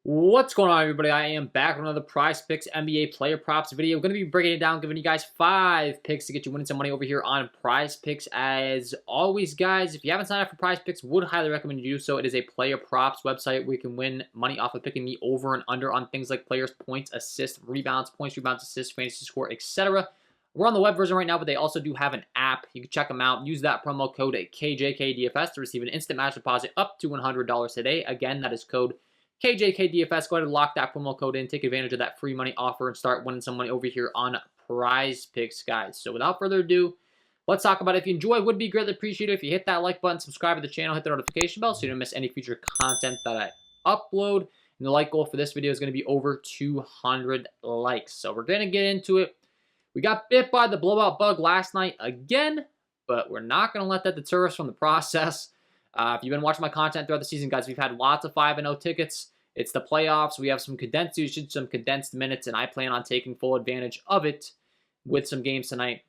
What's going on, everybody? I am back with another Prizepicks NBA player props video. I'm going to be breaking it down, giving you guys 5 picks to get you winning some money over here on Prizepicks. As always, guys, if you haven't signed up for Prizepicks, would highly recommend you do so. It is a player props website where you can win money off of picking the over and under on things like players, points, assists, rebounds, assists, fantasy score, etc. We're on the web version right now, but they also do have an app. You can check them out. Use that promo code at KJK DFS to receive an instant match deposit up to $100 today. Again, that is code KJK DFS. Go ahead and lock that promo code in. Take advantage of that free money offer and start winning some money over here on Prizepicks, guys. So without further ado, let's talk about it. If you enjoy, would be greatly appreciated if you hit that like button, subscribe to the channel, hit the notification bell so you don't miss any future content that I upload. And the like goal for this video is going to be over 200 likes. So we're going to get into it. We got bit by the blowout bug last night again, but we're not going to let that deter us from the process. If you've been watching my content throughout the season, guys, we've had lots of 5-0 tickets. It's the playoffs. We have some condensed usage, some condensed minutes, and I plan on taking full advantage of it with some games tonight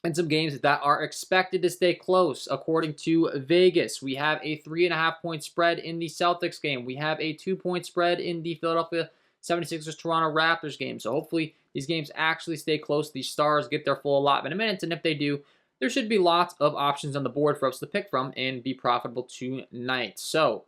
and some games that are expected to stay close. According to Vegas, we have a 3.5-point spread in the Celtics game. We have a 2-point spread in the Philadelphia 76ers Toronto Raptors game. So hopefully these games actually stay close. These stars get their full allotment of minutes, and if they do, there should be lots of options on the board for us to pick from and be profitable tonight. So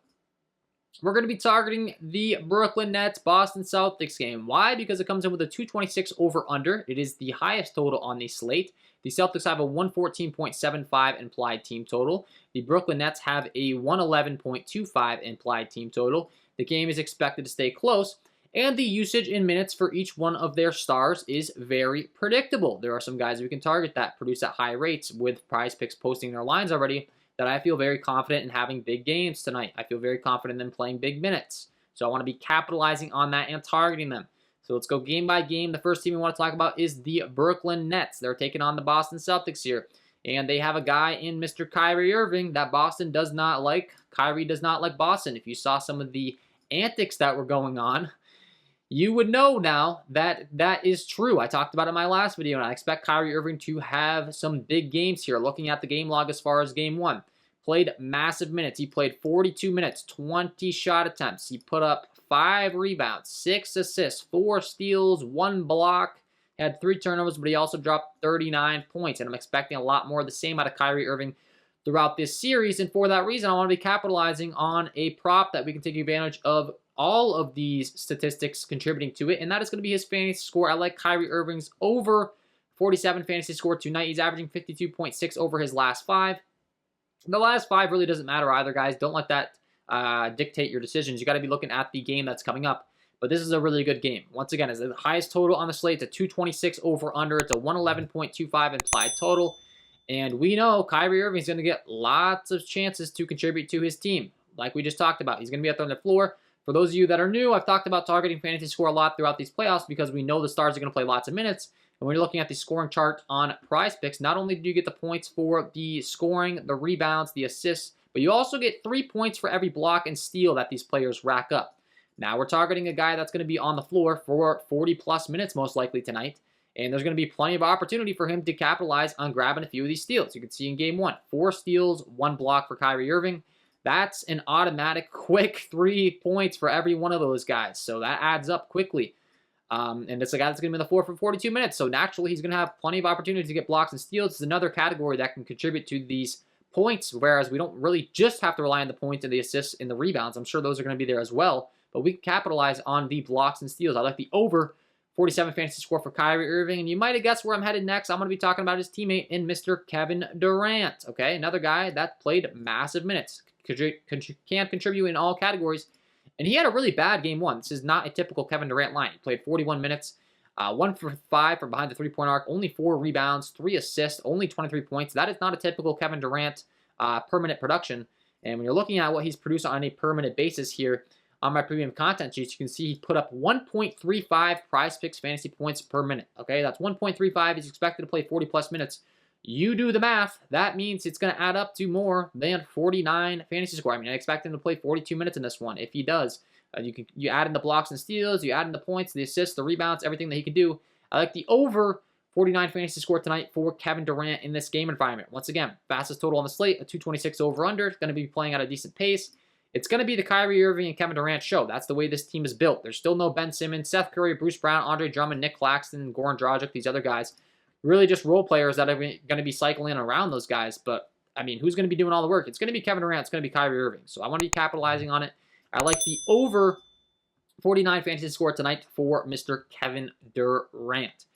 we're going to be targeting the Brooklyn Nets Boston Celtics game. Why? Because it comes in with a 226 over-under. It is the highest total on the slate. The Celtics have a 114.75 implied team total. The Brooklyn Nets have a 111.25 implied team total. The game is expected to stay close, and the usage in minutes for each one of their stars is very predictable. There are some guys we can target that produce at high rates with Prizepicks posting their lines already that I feel very confident in having big games tonight. I feel very confident in playing big minutes. So I want to be capitalizing on that and targeting them. So let's go game by game. The first team we want to talk about is the Brooklyn Nets. They're taking on the Boston Celtics here. And they have a guy in Mr. Kyrie Irving that Boston does not like. Kyrie does not like Boston. If you saw some of the antics that were going on, you would know now that that is true. I talked about it in my last video, and I expect Kyrie Irving to have some big games here. Looking at the game log as far as game one, played massive minutes. He played 42 minutes, 20 shot attempts. He put up 5 rebounds, 6 assists, 4 steals, 1 block, had 3 turnovers, but he also dropped 39 points, and I'm expecting a lot more of the same out of Kyrie Irving throughout this series, and for that reason, I want to be capitalizing on a prop that we can take advantage of all of these statistics contributing to it, and that is going to be his fantasy score. I like Kyrie Irving's over 47 fantasy score tonight. He's averaging 52.6 over his last 5. The last 5 really doesn't matter either, guys. Don't let that dictate your decisions. You got to be looking at the game that's coming up. But this is a really good game. Once again, it's the highest total on the slate. It's a 226 over under. It's a 111.25 implied total. And we know Kyrie Irving is going to get lots of chances to contribute to his team. Like we just talked about, he's going to be out there on the floor. For those of you that are new, I've talked about targeting fantasy score a lot throughout these playoffs because we know the stars are going to play lots of minutes. And when you're looking at the scoring chart on Prizepicks, not only do you get the points for the scoring, the rebounds, the assists, but you also get 3 points for every block and steal that these players rack up. Now we're targeting a guy that's going to be on the floor for 40-plus minutes most likely tonight. And there's going to be plenty of opportunity for him to capitalize on grabbing a few of these steals. You can see in game 1, 4 steals, 1 block for Kyrie Irving. That's an automatic quick 3 points for every one of those guys. So that adds up quickly. And it's a guy that's going to be in the floor for 42 minutes. So naturally, he's going to have plenty of opportunity to get blocks and steals. It's another category that can contribute to these points, whereas we don't really just have to rely on the points and the assists and the rebounds. I'm sure those are going to be there as well. But we can capitalize on the blocks and steals. I like the over 47 fantasy score for Kyrie Irving. And you might have guessed where I'm headed next. I'm going to be talking about his teammate in Mr. Kevin Durant. Okay, another guy that played massive minutes. Can contribute in all categories. And he had a really bad game 1. This is not a typical Kevin Durant line. He played 41 minutes, 1 for 5 from behind the three-point arc, only 4 rebounds, 3 assists, only 23 points. That is not a typical Kevin Durant permanent production. And when you're looking at what he's produced on a permanent basis here on my premium content sheets, you can see he put up 1.35 Prizepicks fantasy points per minute. Okay, that's 1.35. He's expected to play 40-plus minutes. You do the math. That means it's going to add up to more than 49 fantasy score. I mean, I expect him to play 42 minutes in this one. If he does, you add in the blocks and steals, you add in the points, the assists, the rebounds, everything that he can do. I like the over 49 fantasy score tonight for Kevin Durant in this game environment. Once again, fastest total on the slate, a 226 over under. It's going to be playing at a decent pace. it's going to be the Kyrie Irving and Kevin Durant show. That's the way this team is built. There's still no Ben Simmons, Seth Curry, Bruce Brown, Andre Drummond, Nick Claxton, Goran Dragic, these other guys. Really just role players that are going to be cycling around those guys. But, I mean, who's going to be doing all the work? It's going to be Kevin Durant. It's going to be Kyrie Irving. So I want to be capitalizing on it. I like the over 49 fantasy score tonight for Mr. Kevin Durant.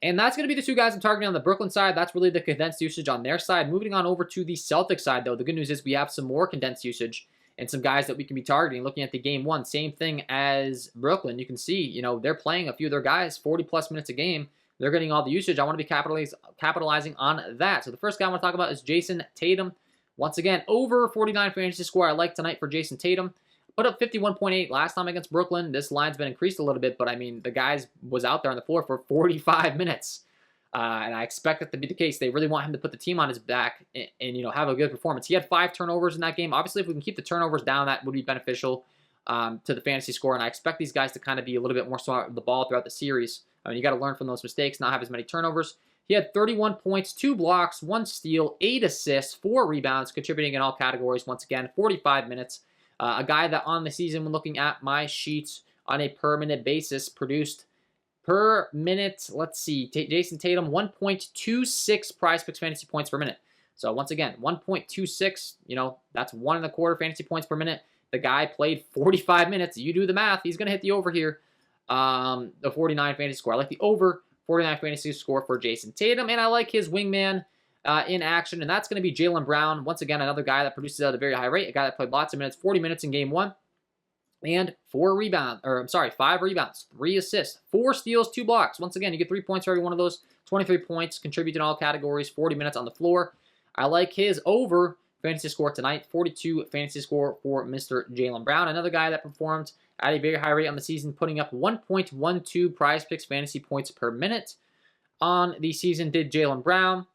And that's going to be the two guys I'm targeting on the Brooklyn side. That's really the condensed usage on their side. Moving on over to the Celtics side, though, the good news is we have some more condensed usage and some guys that we can be targeting. Looking at the game one, same thing as Brooklyn. You can see, you know, they're playing a few of their guys 40-plus minutes a game. They're getting all the usage. I want to be capitalizing on that. So the first guy I want to talk about is Jason Tatum. Once again, over 49 fantasy score I like tonight for Jason Tatum. Put up 51.8 last time against Brooklyn. This line's been increased a little bit, but I mean, the guy was out there on the floor for 45 minutes. And I expect that to be the case. They really want him to put the team on his back and you know, have a good performance. He had 5 turnovers in that game. Obviously, if we can keep the turnovers down, that would be beneficial to the fantasy score. And I expect these guys to kind of be a little bit more smart with the ball throughout the series. I mean, you got to learn from those mistakes, not have as many turnovers. He had 31 points, 2 blocks, 1 steal, 8 assists, 4 rebounds, contributing in all categories. Once again, 45 minutes. A guy that on the season, when looking at my sheets on a per minute basis, produced per minute, let's see, Jason Tatum, 1.26 Prizepicks fantasy points per minute. So once again, 1.26, you know, that's 1.25 fantasy points per minute. The guy played 45 minutes. You do the math. He's going to hit the over here, the 49 fantasy score. I like the over 49 fantasy score for Jason Tatum, and I like his wingman in action, and that's going to be Jaylen Brown. Once again, another guy that produces at a very high rate, a guy that played lots of minutes, 40 minutes in game one, and 5 rebounds, 3 assists, 4 steals, 2 blocks. Once again, you get 3 points for every one of those, 23 points, contribute in all categories, 40 minutes on the floor. I like his over fantasy score tonight, 42 fantasy score for Mr. Jaylen Brown, another guy that performed at a very high rate on the season, putting up 1.12 Prizepicks fantasy points per minute on the season, did Jaylen Brown.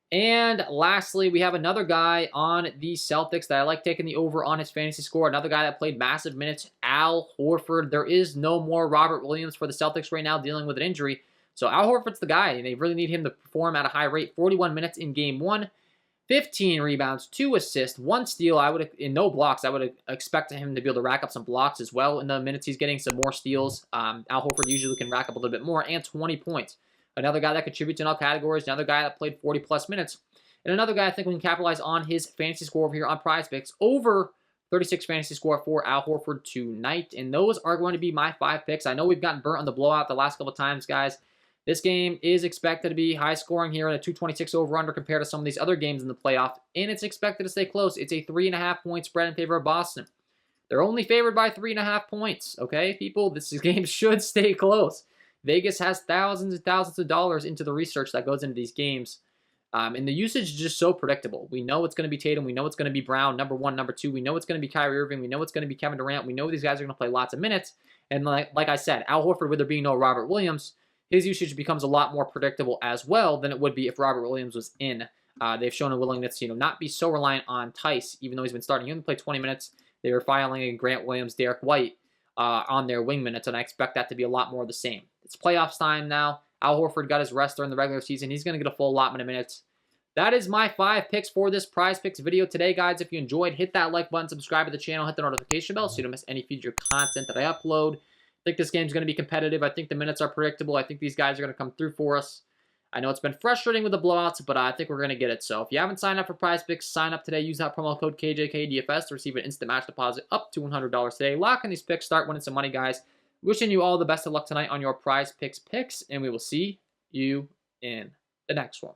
And lastly, we have another guy on the Celtics that I like taking the over on his fantasy score. Another guy that played massive minutes, Al Horford. There is no more Robert Williams for the Celtics right now dealing with an injury. So Al Horford's the guy, and they really need him to perform at a high rate. 41 minutes in game one, 15 rebounds, 2 assists, 1 steal. In no blocks. I would expect him to be able to rack up some blocks as well in the minutes he's getting, some more steals. Al Horford usually can rack up a little bit more, and 20 points. Another guy that contributes in all categories. Another guy that played 40-plus minutes. And another guy I think we can capitalize on his fantasy score over here on Prizepicks. Over 36 fantasy score for Al Horford tonight. And those are going to be my 5 picks. I know we've gotten burnt on the blowout the last couple of times, guys. This game is expected to be high scoring here at a 226 over-under compared to some of these other games in the playoff. And it's expected to stay close. It's a 3.5 point spread in favor of Boston. They're only favored by 3.5 points. Okay, people? This game should stay close. Vegas has thousands and thousands of dollars into the research that goes into these games. And the usage is just so predictable. We know it's going to be Tatum. We know it's going to be Brown, number 1, number 2. We know it's going to be Kyrie Irving. We know it's going to be Kevin Durant. We know these guys are going to play lots of minutes. And like I said, Al Horford, with there being no Robert Williams, his usage becomes a lot more predictable as well than it would be if Robert Williams was in. They've shown a willingness to not be so reliant on Tice, even though he's been starting. He only played 20 minutes. They were filing Grant Williams, Derek White on their wing minutes, and I expect that to be a lot more of the same. It's playoffs time now. Al Horford got his rest during the regular season. He's going to get a full allotment of minutes. That is my 5 picks for this Prizepicks video today, guys. If you enjoyed, hit that like button, subscribe to the channel, hit the notification bell so you don't miss any future content that I upload. I think this game's going to be competitive. I think the minutes are predictable. I think these guys are going to come through for us. I know it's been frustrating with the blowouts, but I think we're going to get it. So if you haven't signed up for Prizepicks, sign up today. Use that promo code KJK DFS to receive an instant match deposit up to $100 today. Lock in these picks. Start winning some money, guys. Wishing you all the best of luck tonight on your Prizepicks picks, and we will see you in the next one.